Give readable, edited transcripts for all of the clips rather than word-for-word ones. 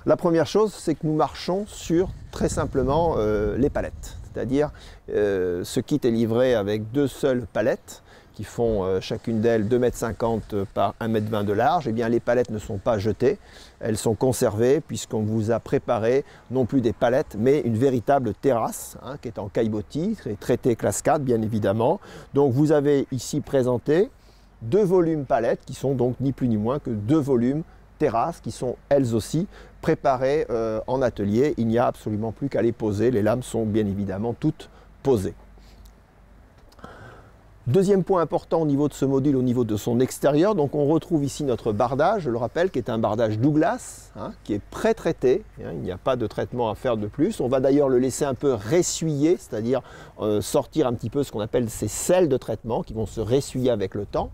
La première chose, c'est que nous marchons sur, très simplement, les palettes. C'est-à-dire, ce kit est livré avec 2 seules palettes qui font chacune d'elles 2,50 m par 1,20 m de large. Eh bien, les palettes ne sont pas jetées, elles sont conservées puisqu'on vous a préparé non plus des palettes, mais une véritable terrasse hein, qui est en caillebotis, traitée classe 4 bien évidemment. Donc vous avez ici présenté 2 volumes palettes qui sont donc ni plus ni moins que 2 volumes terrasses qui sont elles aussi préparées en atelier. Il n'y a absolument plus qu'à les poser, les lames sont bien évidemment toutes posées. Deuxième point important au niveau de ce module, au niveau de son extérieur, donc on retrouve ici notre bardage, je le rappelle, qui est un bardage Douglas, hein, qui est pré-traité, hein, il n'y a pas de traitement à faire de plus. On va d'ailleurs le laisser un peu ressuyer, c'est-à-dire sortir un petit peu ce qu'on appelle ces sels de traitement qui vont se ressuyer avec le temps.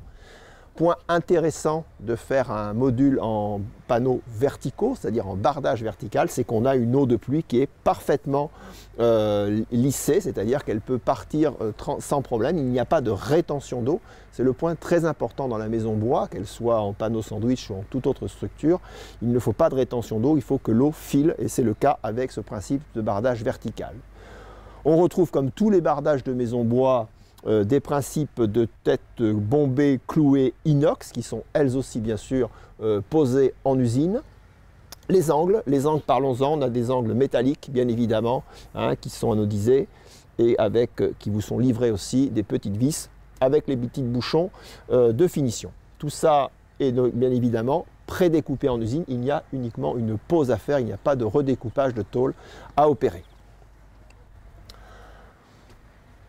Point intéressant de faire un module en panneaux verticaux, c'est-à-dire en bardage vertical, c'est qu'on a une eau de pluie qui est parfaitement lissée, c'est-à-dire qu'elle peut partir sans problème. Il n'y a pas de rétention d'eau. C'est le point très important dans la maison bois, qu'elle soit en panneau sandwich ou en toute autre structure. Il ne faut pas de rétention d'eau, il faut que l'eau file, et c'est le cas avec ce principe de bardage vertical. On retrouve, comme tous les bardages de maison bois, des principes de tête bombée, clouée, inox, qui sont elles aussi bien sûr posées en usine. Les angles, parlons-en, on a des angles métalliques bien évidemment, hein, qui sont anodisés et qui vous sont livrés aussi des petites vis avec les petits bouchons de finition. Tout ça est bien évidemment prédécoupé en usine, il y a uniquement une pose à faire, il n'y a pas de redécoupage de tôle à opérer.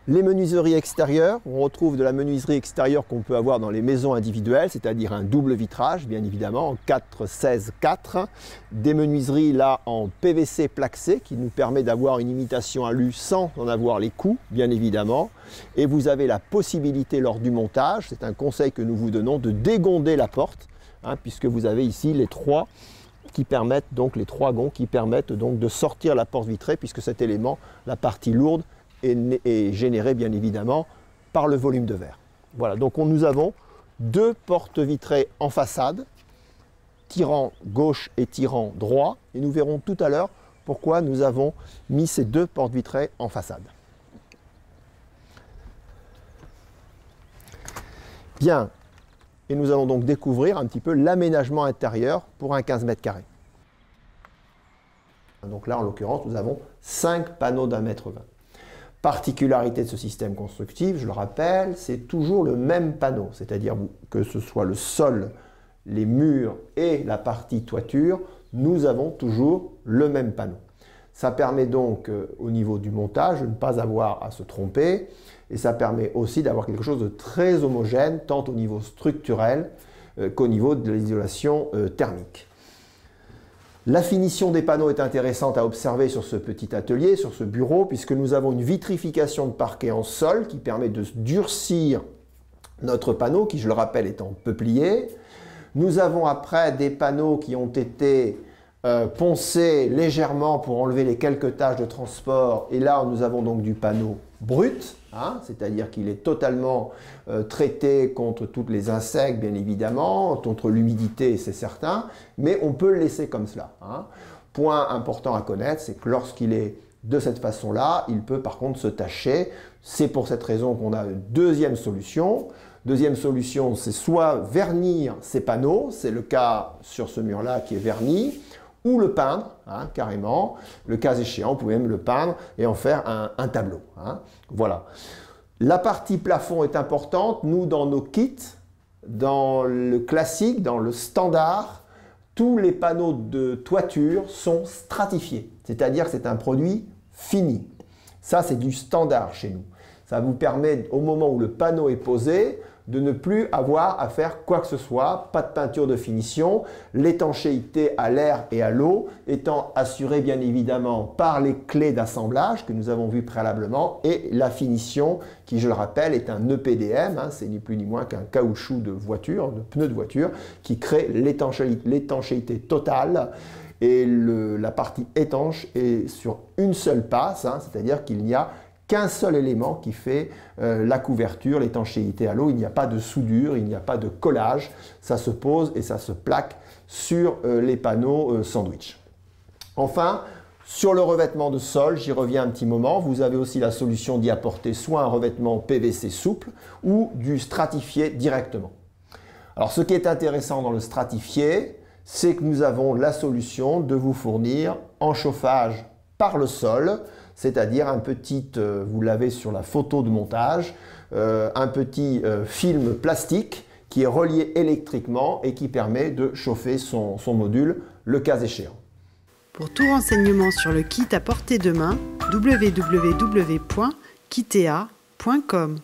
Les menuiseries extérieures, on retrouve de la menuiserie extérieure qu'on peut avoir dans les maisons individuelles, c'est-à-dire un double vitrage, bien évidemment, en 4-16-4. Des menuiseries là en PVC plaxé qui nous permet d'avoir une imitation alu sans en avoir les coûts, bien évidemment. Et vous avez la possibilité lors du montage, c'est un conseil que nous vous donnons, de dégonder la porte, hein, puisque vous avez ici les 3 qui permettent donc, les 3 gonds qui permettent donc de sortir la porte vitrée, puisque cet élément, la partie lourde, est généré bien évidemment par le volume de verre. Voilà, donc nous avons 2 portes vitrées en façade, tirant gauche et tirant droit, et nous verrons tout à l'heure pourquoi nous avons mis ces 2 portes vitrées en façade. Bien, et nous allons donc découvrir un petit peu l'aménagement intérieur pour un 15 mètres carrés. Donc là, en l'occurrence, nous avons 5 panneaux d'1,20 m. Particularité de ce système constructif, je le rappelle, c'est toujours le même panneau, c'est-à-dire que ce soit le sol, les murs et la partie toiture, nous avons toujours le même panneau. Ça permet donc au niveau du montage de ne pas avoir à se tromper et ça permet aussi d'avoir quelque chose de très homogène tant au niveau structurel qu'au niveau de l'isolation thermique. La finition des panneaux est intéressante à observer sur ce petit atelier, sur ce bureau, puisque nous avons une vitrification de parquet en sol qui permet de durcir notre panneau, qui je le rappelle est en peuplier. Nous avons après des panneaux qui ont été poncés légèrement pour enlever les quelques taches de transport. Et là, nous avons donc du panneau brut, hein, c'est-à-dire qu'il est totalement traité contre tous les insectes, bien évidemment, contre l'humidité, c'est certain, mais on peut le laisser comme cela. Hein. Point important à connaître, c'est que lorsqu'il est de cette façon-là, il peut par contre se tacher. C'est pour cette raison qu'on a une deuxième solution. Deuxième solution, c'est soit vernir ces panneaux, c'est le cas sur ce mur-là qui est verni, ou le peindre, hein, carrément. Le cas échéant, vous pouvez même le peindre et en faire un tableau. Hein. Voilà. La partie plafond est importante. Nous, dans nos kits, dans le classique, dans le standard, tous les panneaux de toiture sont stratifiés. C'est-à-dire que c'est un produit fini. Ça, c'est du standard chez nous. Ça vous permet, au moment où le panneau est posé, de ne plus avoir à faire quoi que ce soit, pas de peinture de finition, l'étanchéité à l'air et à l'eau étant assurée bien évidemment par les clés d'assemblage que nous avons vues préalablement et la finition qui, je le rappelle, est un EPDM, hein, c'est ni plus ni moins qu'un caoutchouc de voiture, de pneu de voiture, qui crée l'étanchéité totale. Et la partie étanche est sur une seule passe, hein, c'est-à-dire qu'il n'y a qu'un seul élément qui fait la couverture, l'étanchéité à l'eau. Il n'y a pas de soudure, il n'y a pas de collage. Ça se pose et ça se plaque sur les panneaux sandwich. Enfin, sur le revêtement de sol, j'y reviens un petit moment, vous avez aussi la solution d'y apporter soit un revêtement PVC souple ou du stratifié directement. Alors ce qui est intéressant dans le stratifié, c'est que nous avons la solution de vous fournir en chauffage par le sol, c'est-à-dire un petit, vous l'avez sur la photo de montage, un petit film plastique qui est relié électriquement et qui permet de chauffer son module le cas échéant. Pour tout renseignement sur le kit à portée de main, www.kitea.com.